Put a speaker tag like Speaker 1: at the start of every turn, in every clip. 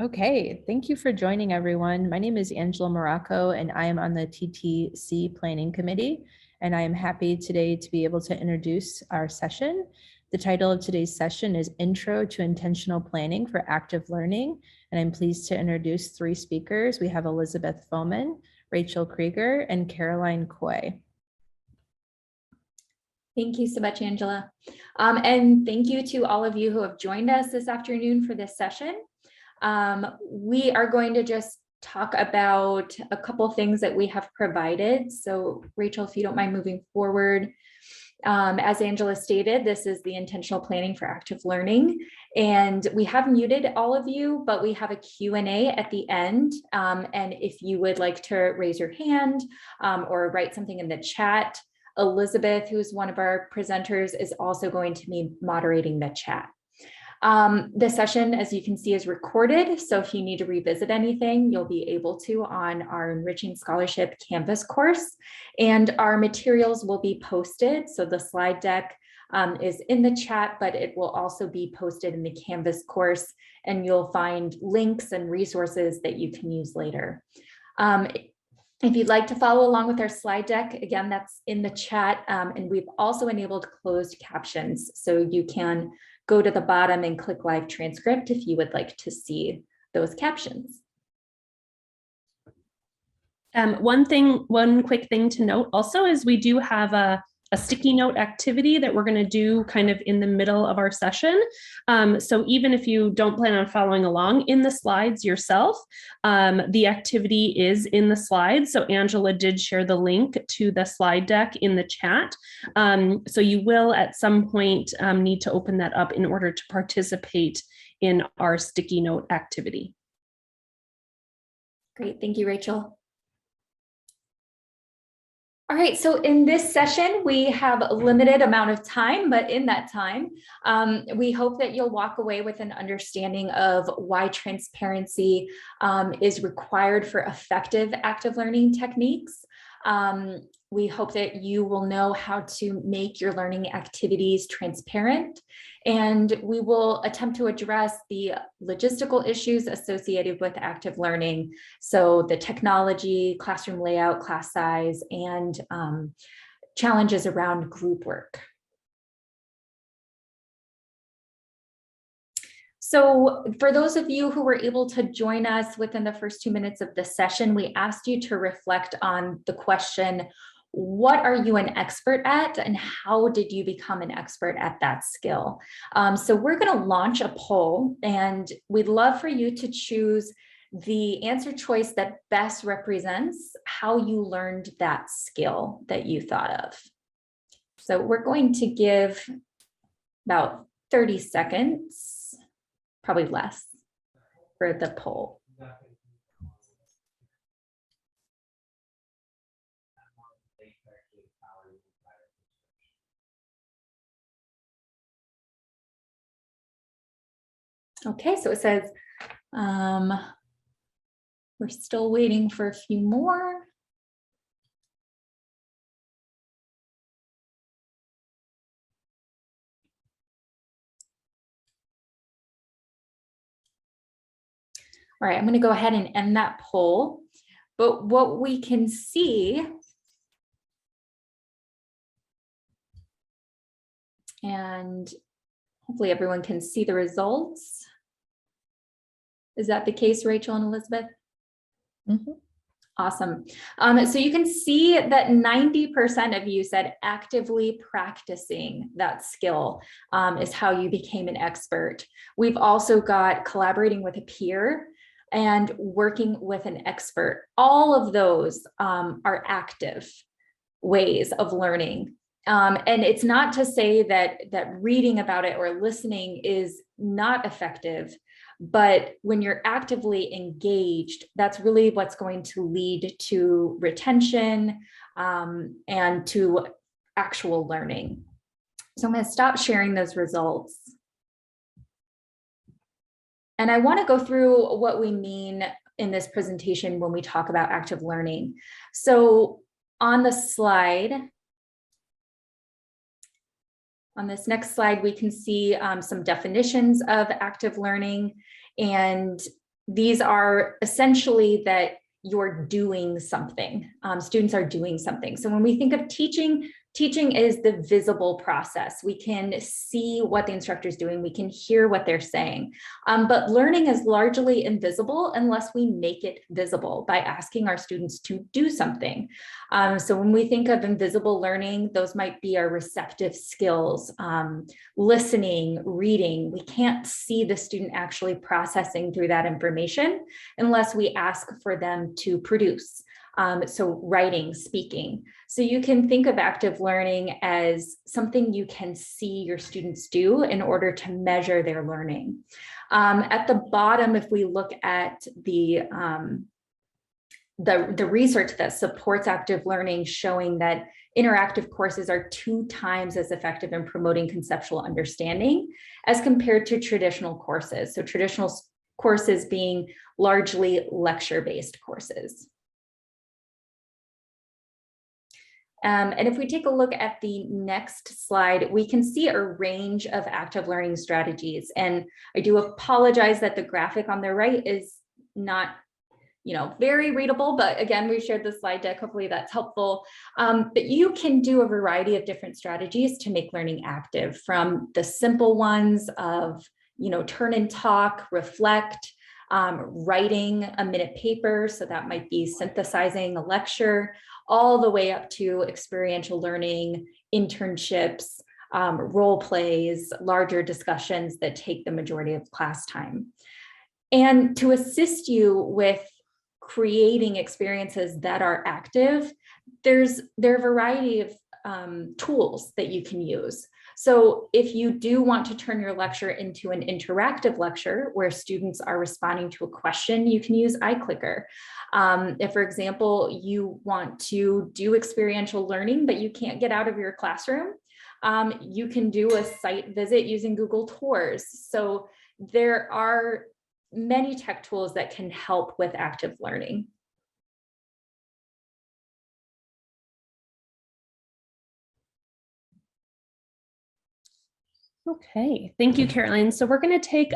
Speaker 1: Okay, thank you for joining everyone. My name is Angela Morocco and I am on the TTC Planning Committee, and I am happy today to be able to introduce our session. The title of today's session is Intro to Intentional Planning for Active Learning, and I'm pleased to introduce three speakers. We have Elizabeth Foman, Rachel Krieger, and Caroline Coy.
Speaker 2: Thank you so much, Angela. And thank you to all of you who have joined us this afternoon for this session. We are going to just talk about a couple things that we have provided. So Rachel, if you don't mind moving forward. As Angela stated, this is the intentional planning for active learning. And we have muted all of you, but we have a Q&A at the end. And if you would like to raise your hand or write something in the chat, Elizabeth, who's one of our presenters, is also going to be moderating the chat. The session, as you can see, is recorded. So if you need to revisit anything, you'll be able to on our Enriching Scholarship Canvas course. And our materials will be posted. So the slide deck is in the chat, but it will also be posted in the Canvas course. And you'll find links and resources that you can use later. If you'd like to follow along with our slide deck, again, that's in the chat. And we've also enabled closed captions. So you can go to the bottom and click live transcript if you would like to see those captions.
Speaker 3: One quick thing to note also is we do have a sticky note activity that we're going to do kind of in the middle of our session. So even if you don't plan on following along in the slides yourself, the activity is in the slides. So Angela did share the link to the slide deck in the chat. So you will at some point need to open that up in order to participate in our sticky note activity.
Speaker 2: Great, thank you, Rachel. All right, so in this session, we have a limited amount of time, but in that time, we hope that you'll walk away with an understanding of why transparency is required for effective active learning techniques. We hope that you will know how to make your learning activities transparent, and we will attempt to address the logistical issues associated with active learning. So the technology, classroom layout, class size, and challenges around group work. So for those of you who were able to join us within the first 2 minutes of the session, we asked you to reflect on the question, what are you an expert at and how did you become an expert at that skill? So we're going to launch a poll and we'd love for you to choose the answer choice that best represents how you learned that skill that you thought of. So we're going to give about 30 seconds, probably less, for the poll. Okay, so it says we're still waiting for a few more. All right, I'm going to go ahead and end that poll. But what we can see, and hopefully everyone can see the results. Is that the case, Rachel and Elizabeth?
Speaker 1: Mm-hmm.
Speaker 2: Awesome. So you can see that 90% of you said actively practicing that skill is how you became an expert. We've also got collaborating with a peer and working with an expert. All of those are active ways of learning. And it's not to say that reading about it or listening is not effective, but when you're actively engaged, that's really what's going to lead to retention and to actual learning. So I'm going to stop sharing those results. And I want to go through what we mean in this presentation when we talk about active learning. So on the slide, on this next slide, we can see some definitions of active learning. And these are essentially that you're doing something. Students are doing something. So when we think of teaching, teaching is the visible process. We can see what the instructor is doing. We can hear what they're saying. But learning is largely invisible unless we make it visible by asking our students to do something. So when we think of invisible learning, those might be our receptive skills, listening, reading. We can't see the student actually processing through that information unless we ask for them to produce. So writing, speaking. So you can think of active learning as something you can see your students do in order to measure their learning. At the bottom, if we look at the research that supports active learning, showing that interactive courses are 2 times as effective in promoting conceptual understanding as compared to traditional courses. So traditional courses being largely lecture-based courses. And if we take a look at the next slide, we can see a range of active learning strategies. And I do apologize that the graphic on the right is not, very readable, but again, we shared the slide deck. Hopefully that's helpful. But you can do a variety of different strategies to make learning active, from the simple ones of, turn and talk, reflect, writing a minute paper. So that might be synthesizing a lecture, all the way up to experiential learning, internships, role plays, larger discussions that take the majority of class time. And to assist you with creating experiences that are active, there are a variety of tools that you can use. So if you do want to turn your lecture into an interactive lecture where students are responding to a question, you can use iClicker. If, for example, you want to do experiential learning, but you can't get out of your classroom, you can do a site visit using Google Tours. So there are many tech tools that can help with active learning.
Speaker 3: Okay, thank you, Caroline. So we're going to take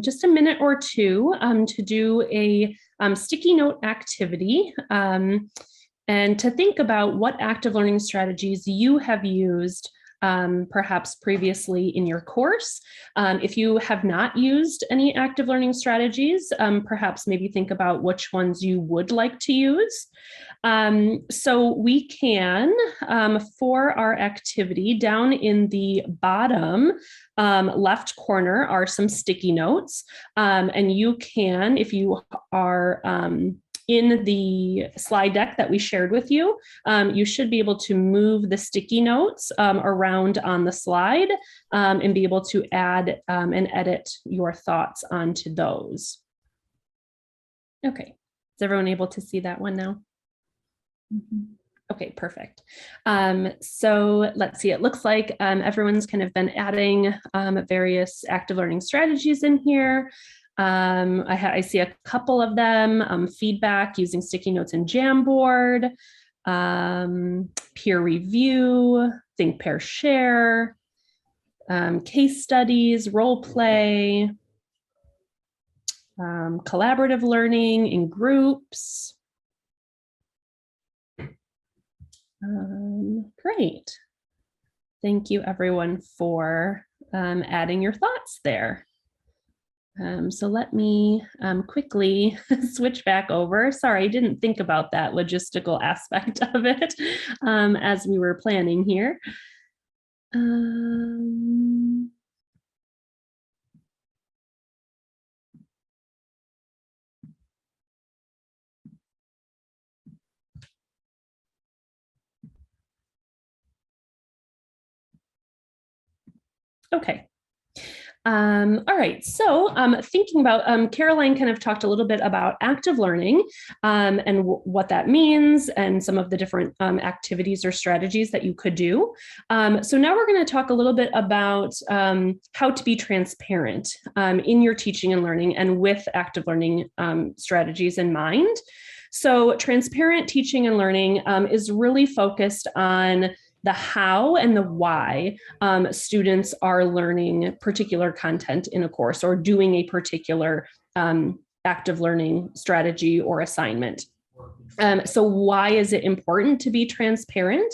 Speaker 3: just a minute or two to do a sticky note activity and to think about what active learning strategies you have used perhaps previously in your course. If you have not used any active learning strategies, perhaps maybe think about which ones you would like to use. So we can, for our activity, down in the bottom left corner are some sticky notes. And you can, if you are in the slide deck that we shared with you, you should be able to move the sticky notes around on the slide and be able to add and edit your thoughts onto those. Okay, is everyone able to see that one now? Mm-hmm. Okay, perfect. So let's see, it looks like everyone's kind of been adding various active learning strategies in here. I see a couple of them, feedback using sticky notes and Jamboard, peer review, think, pair, share, case studies, role play, collaborative learning in groups. Great. Thank you everyone for adding your thoughts there. So let me quickly switch back over. Sorry, I didn't think about that logistical aspect of it as we were planning here. Okay. All right, so thinking about, Caroline kind of talked a little bit about active learning and what that means and some of the different activities or strategies that you could do. So now we're going to talk a little bit about how to be transparent in your teaching and learning and with active learning strategies in mind. So transparent teaching and learning is really focused on the how and the why students are learning particular content in a course or doing a particular active learning strategy or assignment. So why is it important to be transparent?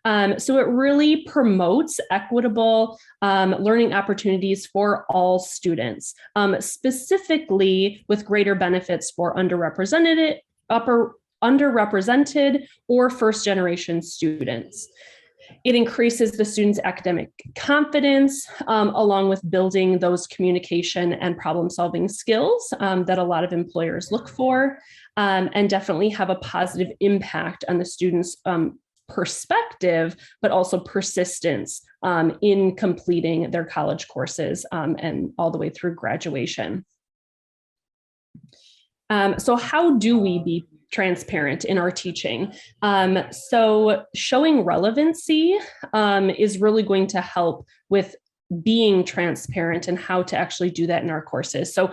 Speaker 3: So it really promotes equitable learning opportunities for all students, specifically with greater benefits for underrepresented or first generation students. It increases the students' academic confidence, along with building those communication and problem solving skills that a lot of employers look for, and definitely have a positive impact on the students' perspective, but also persistence in completing their college courses and all the way through graduation. So how do we be transparent in our teaching? So showing relevancy is really going to help with being transparent and how to actually do that in our courses. So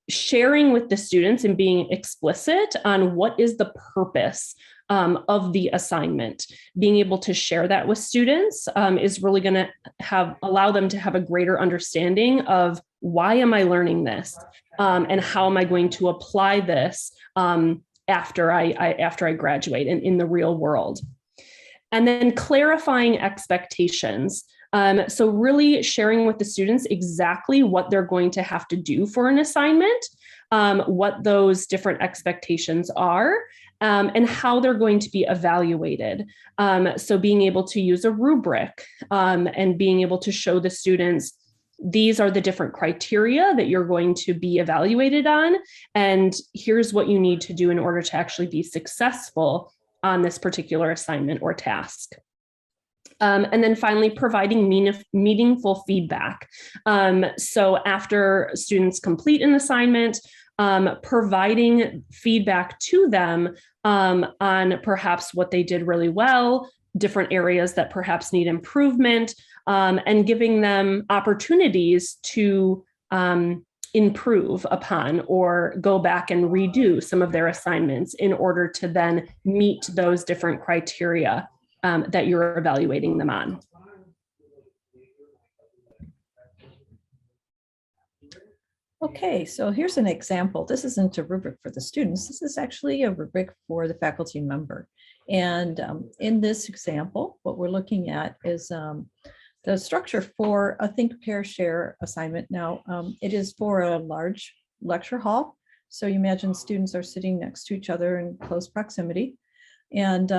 Speaker 3: sharing with the students and being explicit on what is the purpose of the assignment, being able to share that with students is really going to allow them to have a greater understanding of why am I learning this, and how am I going to apply this after I graduate and in the real world. And then clarifying expectations. So really sharing with the students exactly what they're going to have to do for an assignment, what those different expectations are, and how they're going to be evaluated. So being able to use a rubric and being able to show the students these are the different criteria that you're going to be evaluated on, and here's what you need to do in order to actually be successful on this particular assignment or task. And then finally, providing meaningful feedback. So after students complete an assignment, providing feedback to them on perhaps what they did really well, different areas that perhaps need improvement, and giving them opportunities to improve upon or go back and redo some of their assignments in order to then meet those different criteria that you're evaluating them on.
Speaker 4: Okay, so here's an example. This isn't a rubric for the students. This is actually a rubric for the faculty member. And in this example, what we're looking at is the structure for a Think, Pair, Share assignment. Now, it is for a large lecture hall. So you imagine students are sitting next to each other in close proximity. And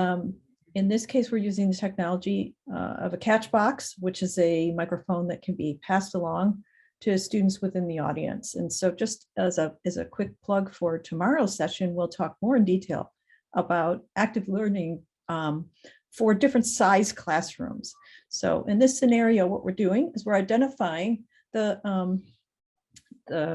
Speaker 4: in this case, we're using the technology of a catch box, which is a microphone that can be passed along to students within the audience. And so just as a quick plug for tomorrow's session, we'll talk more in detail about active learning for different size classrooms. So in this scenario, what we're doing is we're identifying the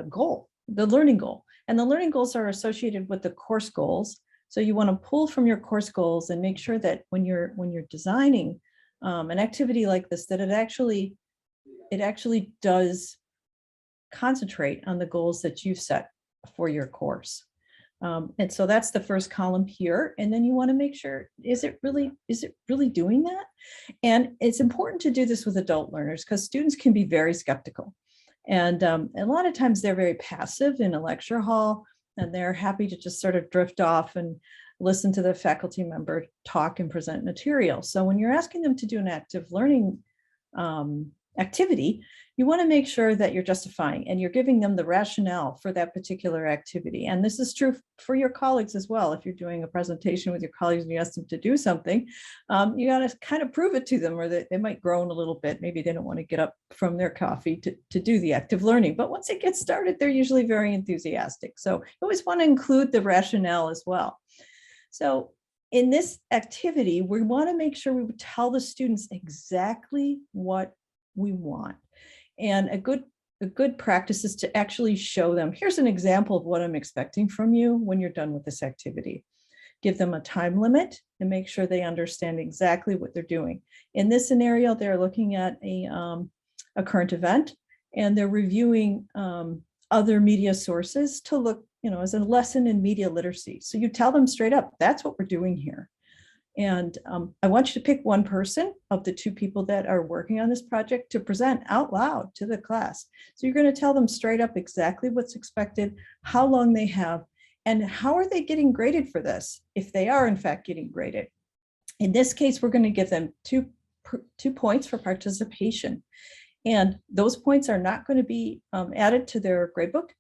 Speaker 4: goal, the learning goal. And the learning goals are associated with the course goals. So you want to pull from your course goals and make sure that when you're designing an activity like this, that it actually does concentrate on the goals that you've set for your course. And so that's the first column here. And then you want to make sure, is it really doing that? And it's important to do this with adult learners because students can be very skeptical. And a lot of times they're very passive in a lecture hall, and they're happy to just sort of drift off and listen to the faculty member talk and present material. So when you're asking them to do an active learning activity, you want to make sure that you're justifying and you're giving them the rationale for that particular activity. And this is true for your colleagues as well. If you're doing a presentation with your colleagues and you ask them to do something, you got to kind of prove it to them, or that they might groan a little bit. Maybe they don't want to get up from their coffee to do the active learning. But once it gets started, they're usually very enthusiastic. So you always want to include the rationale as well. So in this activity, we want to make sure we tell the students exactly what we want. And a good practice is to actually show them, here's an example of what I'm expecting from you when you're done with this activity. Give them a time limit and make sure they understand exactly what they're doing. In this scenario, they're looking at a current event, and they're reviewing other media sources to look, as a lesson in media literacy. So you tell them straight up, that's what we're doing here. And I want you to pick one person of the two people that are working on this project to present out loud to the class. So you're going to tell them straight up exactly what's expected, how long they have, and how are they getting graded for this, if they are in fact getting graded. In this case, we're going to give them 2 points for participation. And those points are not going to be added to their gradebook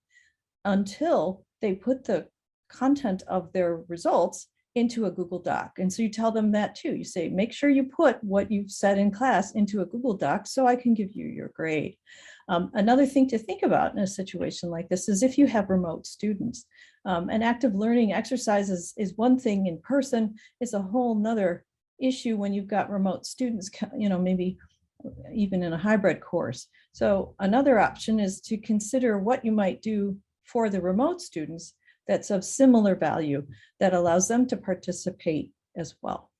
Speaker 4: until they put the content of their results into a Google Doc. And so you tell them that too. You say, make sure you put what you've said in class into a Google Doc so I can give you your grade. Another thing to think about in a situation like this is if you have remote students. An active learning exercises is one thing in person, it's a whole nother issue when you've got remote students, maybe even in a hybrid course. So another option is to consider what you might do for the remote students that's of similar value that allows them to participate as well.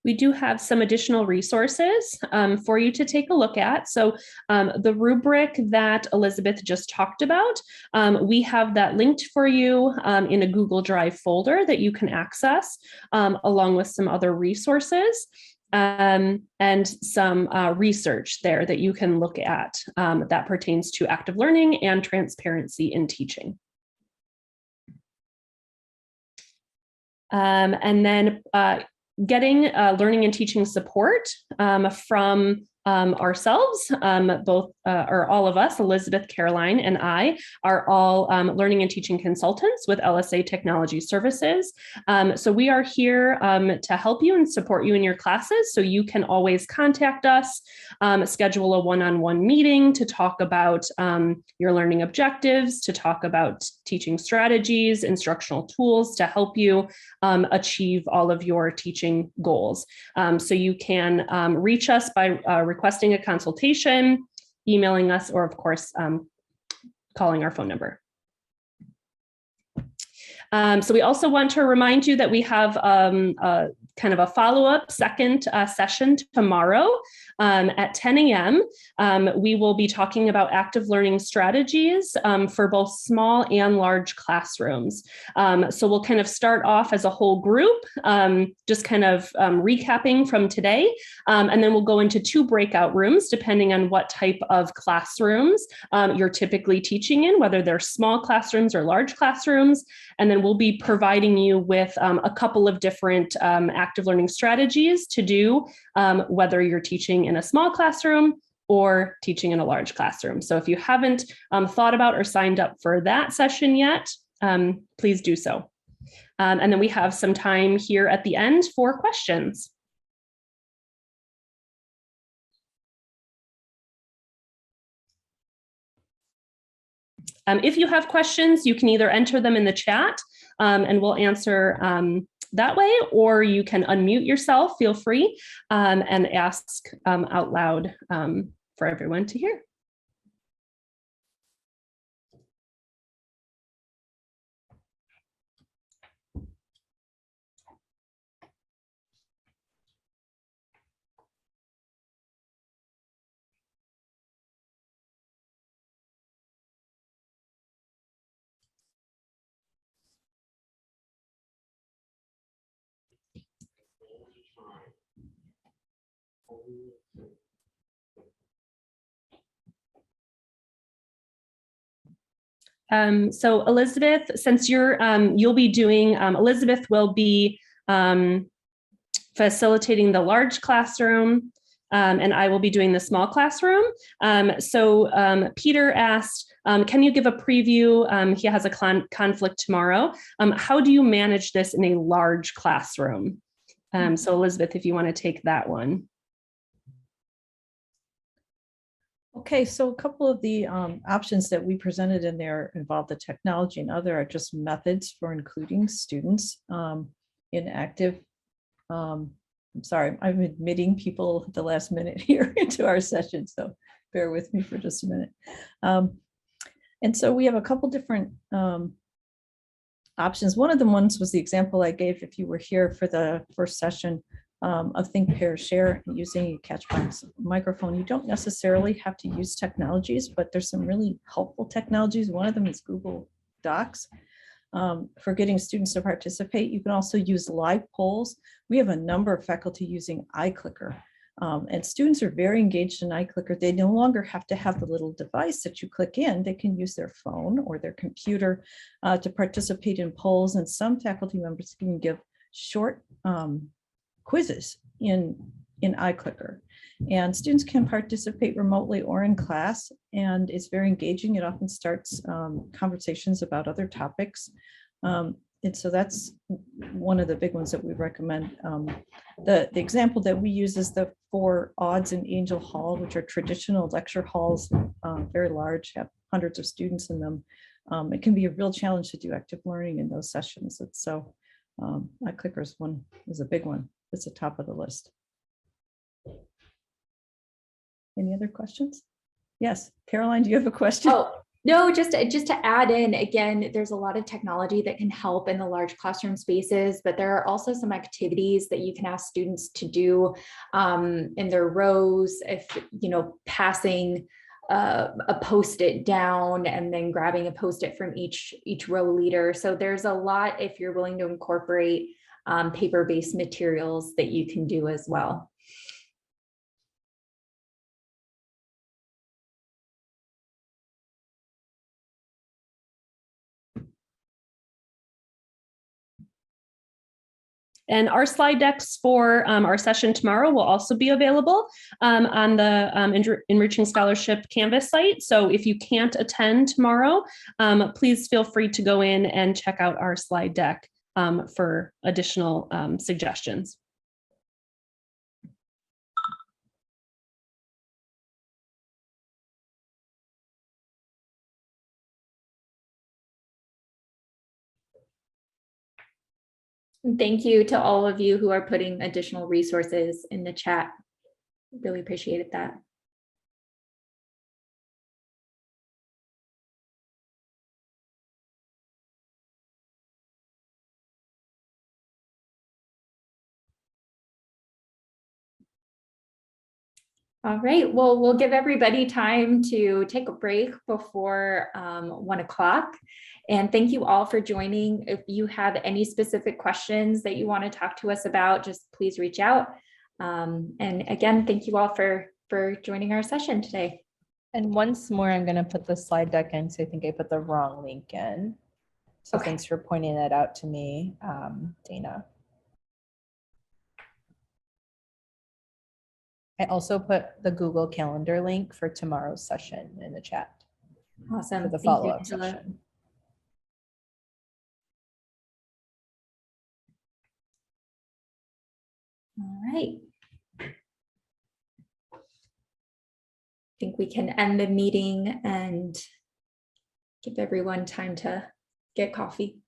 Speaker 3: We do have some additional resources for you to take a look at. So the rubric that Elizabeth just talked about, we have that linked for you in a Google Drive folder that you can access along with some other resources and some research there that you can look at that pertains to active learning and transparency in teaching. And then getting learning and teaching support from ourselves, both or all of us, Elizabeth, Caroline, and I are all learning and teaching consultants with LSA Technology Services. So we are here to help you and support you in your classes. So you can always contact us, schedule a one-on-one meeting to talk about your learning objectives, to talk about teaching strategies, instructional tools to help you achieve all of your teaching goals. So you can reach us by requesting a consultation, emailing us, or of course, calling our phone number. So we also want to remind you that we have kind of a follow-up second session tomorrow at 10 a.m. We will be talking about active learning strategies for both small and large classrooms. So we'll kind of start off as a whole group, just kind of recapping from today, and then we'll go into 2 breakout rooms depending on what type of classrooms you're typically teaching in, whether they're small classrooms or large classrooms. And then we'll be providing you with a couple of different active learning strategies to do, whether you're teaching in a small classroom or teaching in a large classroom. So if you haven't thought about or signed up for that session yet, please do so. And then we have some time here at the end for questions. If you have questions, you can either enter them in the chat and we'll answer that way, or you can unmute yourself, feel free, and ask out loud for everyone to hear. So Elizabeth, since you'll be doing, Elizabeth will be facilitating the large classroom, and I will be doing the small classroom. So Peter asked, can you give a preview? He has a conflict tomorrow. How do you manage this in a large classroom? So Elizabeth, if you want to take that one.
Speaker 4: Okay, so a couple of the options that we presented in there involve the technology, and other are just methods for including students in active. I'm sorry, I'm admitting people at the last minute here into our session, so bear with me for just a minute. And so we have a couple different options. One of the ones was the example I gave if you were here for the first session of Think, Pair, Share using a Catchbox microphone. You don't necessarily have to use technologies, but there's some really helpful technologies. One of them is Google Docs. For getting students to participate. You can also use live polls. We have a number of faculty using iClicker. And students are very engaged in iClicker. They no longer have to have the little device that you click in. They can use their phone or their computer to participate in polls. And some faculty members can give short quizzes in iClicker. And students can participate remotely or in class. And it's very engaging. It often starts conversations about other topics. And so that's one of the big ones that we recommend. The example that we use is the 4 odds in Angel Hall, which are traditional lecture halls, very large, have hundreds of students in them. It can be a real challenge to do active learning in those sessions. And so iClicker is a big one. It's the top of the list. Any other questions? Yes, Caroline, do you have a question?
Speaker 2: Oh, no, just to add in, again, there's a lot of technology that can help in the large classroom spaces, but there are also some activities that you can ask students to do in their rows. If, passing a Post-it down and then grabbing a Post-it from each row leader. So there's a lot, if you're willing to incorporate paper-based materials, that you can do as well.
Speaker 3: And our slide decks for our session tomorrow will also be available on the Enriching Scholarship Canvas site. So if you can't attend tomorrow, please feel free to go in and check out our slide deck for additional suggestions.
Speaker 2: Thank you to all of you who are putting additional resources in the chat. Really appreciated that. All right, well, we'll give everybody time to take a break before 1 o'clock. And thank you all for joining. If you have any specific questions that you want to talk to us about, just please reach out. And again, thank you all for joining our session today.
Speaker 1: And once more, I'm going to put the slide deck in, so I think I put the wrong link in. So
Speaker 2: Okay.
Speaker 1: Thanks for pointing that out to me, Dana. I also put the Google Calendar link for tomorrow's session in the chat
Speaker 2: Awesome.
Speaker 1: for the
Speaker 2: Thank you,
Speaker 1: follow-up
Speaker 2: Angela.
Speaker 1: session.
Speaker 2: All right. I think we can end the meeting and give everyone time to get coffee.